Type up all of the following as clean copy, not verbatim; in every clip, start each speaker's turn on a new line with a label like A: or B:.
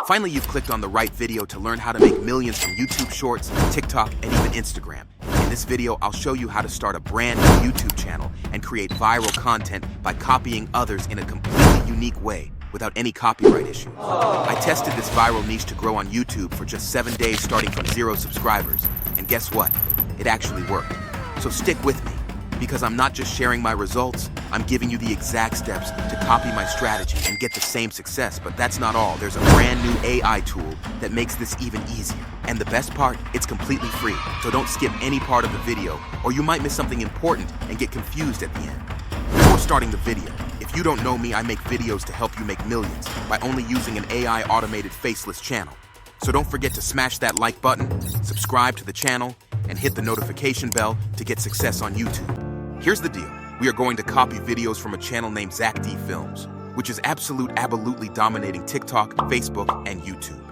A: Finally, you've clicked on the right video to learn how to make millions from YouTube Shorts, TikTok, and even Instagram. In this video, I'll show you how to start a brand new YouTube channel and create viral content by copying others in a completely unique way without any copyright issues. I tested this viral niche to grow on YouTube for just 7 days starting from 0 subscribers. And guess what? It actually worked. So stick with me, because I'm not just sharing my results, I'm giving you the exact steps to copy my strategy and get the same success. But that's not all. There's a brand new AI tool that makes this even easier. And the best part, it's completely free. So don't skip any part of the video, or you might miss something important and get confused at the end. Before starting the video, if you don't know me, I make videos to help you make millions by only using an AI automated faceless channel. So don't forget to smash that like button, subscribe to the channel, and hit the notification bell to get success on YouTube. Here's the deal. We are going to copy videos from a channel named ZachD Films, which is absolutely dominating TikTok, Facebook, and YouTube.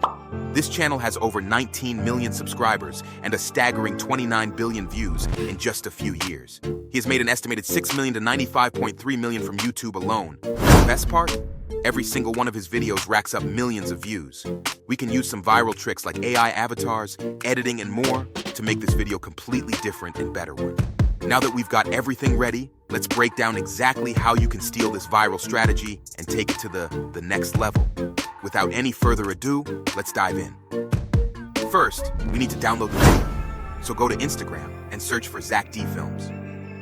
A: This channel has over 19 million subscribers and a staggering 29 billion views in just a few years. He has made an estimated 6 million to 95.3 million from YouTube alone. The best part? Every single one of his videos racks up millions of views. We can use some viral tricks like AI avatars, editing, and more to make this video completely different and better one. Now that we've got everything ready, let's break down exactly how you can steal this viral strategy and take it to the next level. Without any further ado, let's dive in. First, we need to download the video. So go to Instagram and search for ZachD Films.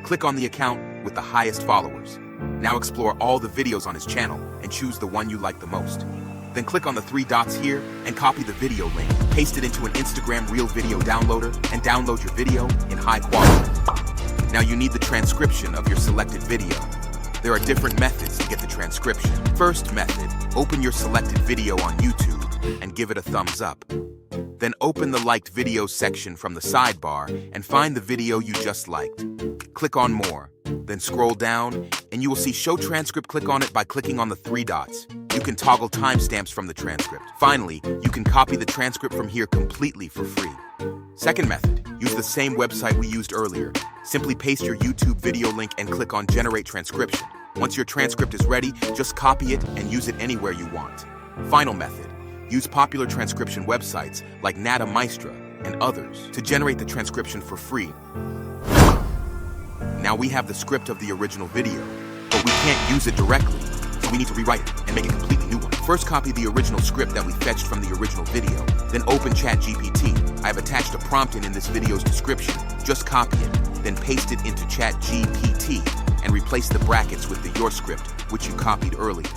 A: Click on the account with the highest followers. Now explore all the videos on his channel and choose the one you like the most. Then click on the 3 dots here and copy the video link. Paste it into an Instagram Reel video downloader and download your video in high quality. Now you need the transcription of your selected video. There are different methods to get the transcription. First method, open your selected video on YouTube and give it a thumbs up. Then open the liked videos section from the sidebar and find the video you just liked. Click on more, then scroll down and you will see show transcript. Click on it by clicking on the 3 dots. You can toggle timestamps from the transcript. Finally, you can copy the transcript from here completely for free. Second method, use the same website we used earlier. Simply paste your YouTube video link and click on Generate Transcription. Once your transcript is ready, just copy it and use it anywhere you want. Final method, use popular transcription websites like Nata Maestra and others to generate the transcription for free. Now we have the script of the original video, but we can't use it directly, so we need to rewrite it and make a completely new one. First, copy the original script that we fetched from the original video, then open ChatGPT. I have attached a prompt in this video's description. Just copy it, then paste it into ChatGPT and replace the brackets with the your script, which you copied earlier.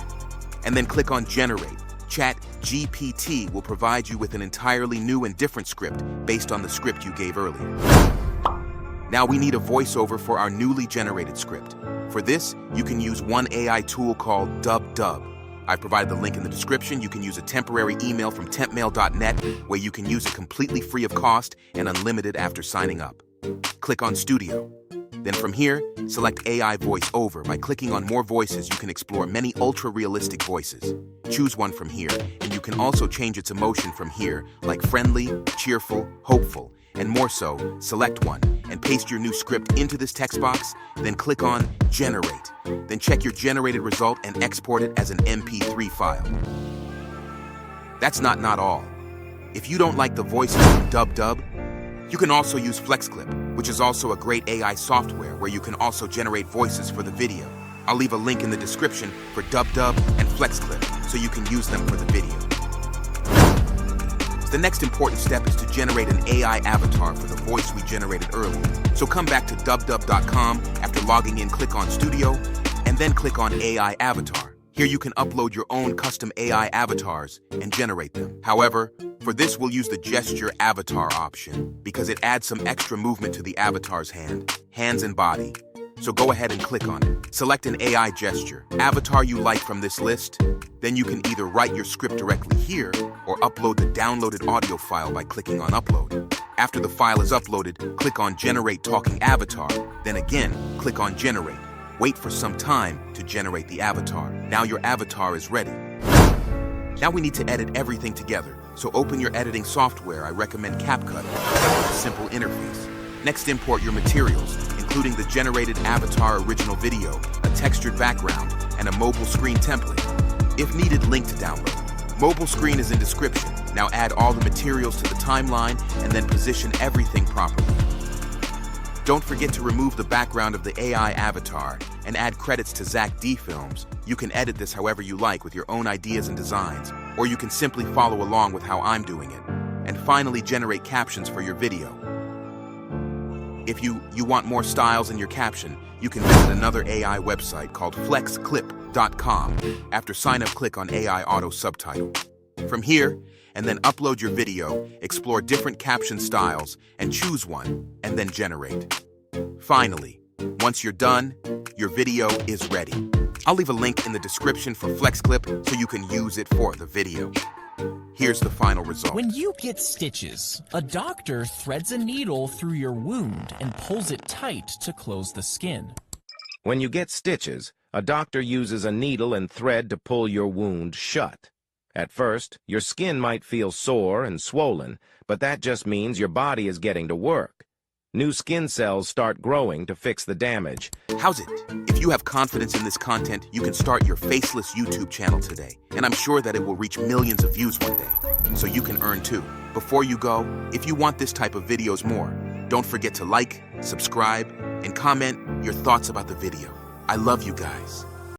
A: And then click on Generate. ChatGPT will provide you with an entirely new and different script based on the script you gave earlier. Now we need a voiceover for our newly generated script. For this, you can use one AI tool called DubDub. I've provided the link in the description. You can use a temporary email from tempmail.net where you can use it completely free of cost and unlimited after signing up. Click on Studio. Then from here, select AI VoiceOver. By clicking on more voices, you can explore many ultra-realistic voices. Choose one from here, and you can also change its emotion from here, like friendly, cheerful, hopeful, and more so. Select one and paste your new script into this text box, then click on Generate. Then check your generated result and export it as an MP3 file. That's not all. If you don't like the voices from DubDub, you can also use FlexClip, which is also a great AI software where you can also generate voices for the video. I'll leave a link in the description for DubDub and FlexClip so you can use them for the video. The next important step is to generate an AI avatar for the voice we generated earlier. So come back to dubdub.com. After logging in, click on Studio, and then click on AI Avatar. Here you can upload your own custom AI avatars and generate them. However, for this we'll use the gesture avatar option because it adds some extra movement to the avatar's hands and body. So go ahead and click on it. Select an AI gesture avatar you like from this list. Then you can either write your script directly here or upload the downloaded audio file by clicking on Upload. After the file is uploaded, click on Generate Talking Avatar. Then again, click on Generate. Wait for some time to generate the avatar. Now your avatar is ready. Now we need to edit everything together. So open your editing software. I recommend CapCut with a simple interface. Next, import your materials, including the generated avatar original video, a textured background, and a mobile screen template. If needed, link to download. Mobile screen is in description. Now add all the materials to the timeline and then position everything properly. Don't forget to remove the background of the AI avatar and add credits to Zach D Films. You can edit this however you like with your own ideas and designs, or you can simply follow along with how I'm doing it. And finally, generate captions for your video. If you want more styles in your caption, you can visit another AI website called flexclip.com. After sign up, click on AI Auto Subtitle. From here, and then upload your video, explore different caption styles, and choose one, and then generate. Finally, once you're done, your video is ready. I'll leave a link in the description for FlexClip so you can use it for the video. Here's the final result.
B: When you get stitches, a doctor threads a needle through your wound and pulls it tight to close the skin.
C: When you get stitches, a doctor uses a needle and thread to pull your wound shut. At first, your skin might feel sore and swollen, but that just means your body is getting to work. New skin cells start growing to fix the damage.
A: How's it? If you have confidence in this content, you can start your faceless YouTube channel today. And I'm sure that it will reach millions of views one day, so you can earn too. Before you go, if you want this type of videos more, don't forget to like, subscribe, and comment your thoughts about the video. I love you guys.